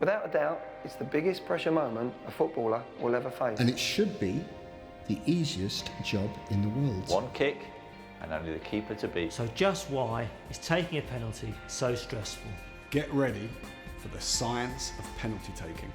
Without a doubt, it's the biggest pressure moment a footballer will ever face. And it should be the easiest job in the world. One kick and only the keeper to beat. So just why is taking a penalty so stressful? Get ready for the science of penalty taking.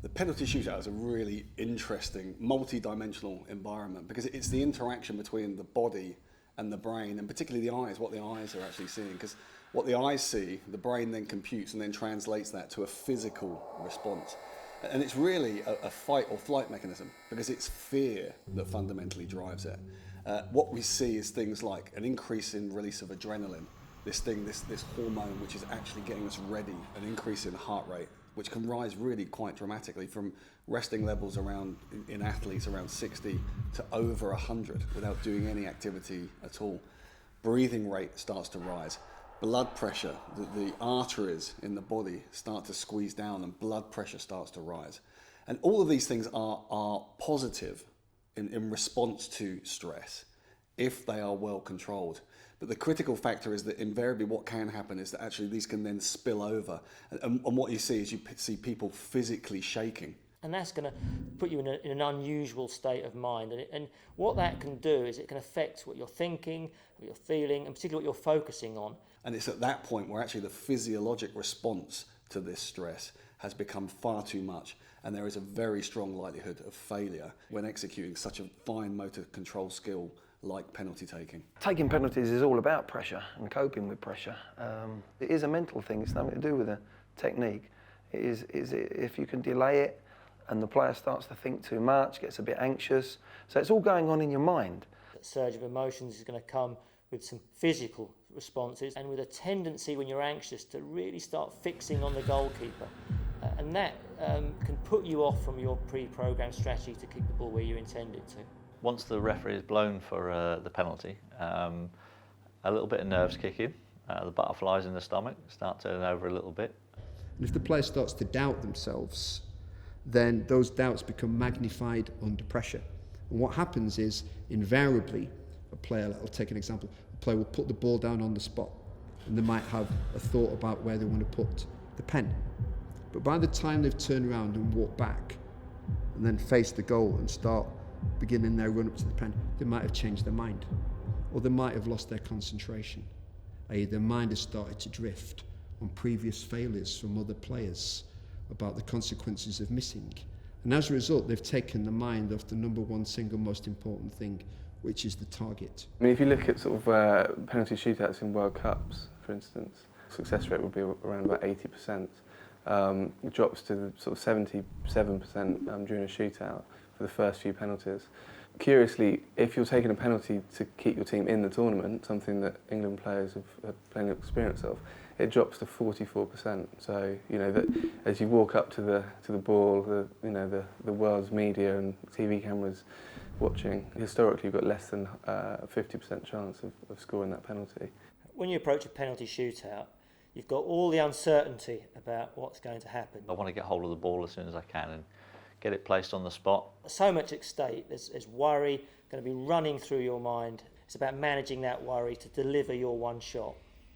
The penalty shootout is a really interesting, multi-dimensional environment because it's the interaction between the body and the brain, and particularly the eyes, what the eyes are actually seeing. Because what the eyes see, the brain then computes and then translates that to a physical response. And it's really a fight or flight mechanism because it's fear that fundamentally drives it. What we see is things like an increase in release of adrenaline, this hormone which is actually getting us ready, an increase in heart rate, which can rise really quite dramatically from resting levels around, in athletes, around 60 to over 100 without doing any activity at all. Breathing rate starts to rise. Blood pressure, the arteries in the body start to squeeze down and blood pressure starts to rise. And all of these things are positive in response to stress if they are well controlled. But the critical factor is that invariably what can happen is that actually these can then spill over. And what you see is you see people physically shaking. And that's going to put you in an unusual state of mind. And what that can do is it can affect what you're thinking, what you're feeling, and particularly what you're focusing on. And it's at that point where actually the physiologic response to this stress has become far too much. And there is a very strong likelihood of failure when executing such a fine motor control skill like penalty taking. Taking penalties is all about pressure and coping with pressure. It is a mental thing, it's nothing to do with a technique. It is if you can delay it and the player starts to think too much, gets a bit anxious. So it's all going on in your mind. That surge of emotions is going to come with some physical responses and with a tendency when you're anxious to really start fixing on the goalkeeper. And that can put you off from your pre-programmed strategy to keep the ball where you intended to. Once the referee is blown for the penalty, a little bit of nerves kick in, the butterflies in the stomach start turning over a little bit. And if the player starts to doubt themselves, then those doubts become magnified under pressure. And what happens is, invariably, a player, I'll take an example, a player will put the ball down on the spot and they might have a thought about where they want to put the pen. But by the time they've turned around and walked back and then faced the goal and start beginning their run up to the pen, they might have changed their mind, or they might have lost their concentration, i.e. their mind has started to drift on previous failures from other players about the consequences of missing. And as a result, they've taken the mind off the number one single most important thing, which is the target. I mean, if you look at sort of penalty shootouts in World Cups, for instance, success rate would be around about 80%. It drops to the sort of 77% during a shootout for the first few penalties. Curiously, if you're taking a penalty to keep your team in the tournament, something that England players have had plenty of experience of, it drops to 44%. So that as you walk up to the ball, the world's media and TV cameras watching, historically you've got less than a 50% chance of scoring that penalty. When you approach a penalty shootout, you've got all the uncertainty about what's going to happen. I want to get hold of the ball as soon as I can and get it placed on the spot. So much at stake, there's worry going to be running through your mind. It's about managing that worry to deliver your one shot.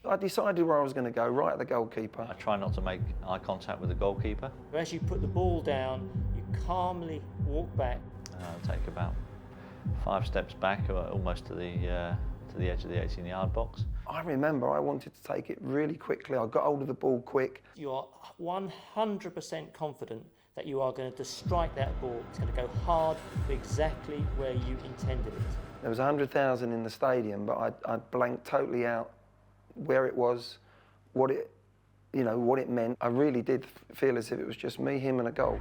I decided where I was going to go, right at the goalkeeper. I try not to make eye contact with the goalkeeper. As you put the ball down, you calmly walk back. Take about 5 steps back, almost to the edge of the 18-yard box. I remember I wanted to take it really quickly. I got hold of the ball quick. You are 100% confident that you are going to strike that ball. It's going to go hard exactly where you intended it. There was 100,000 in the stadium, but I blanked totally out where it was, what it meant. I really did feel as if it was just me, him and a goal.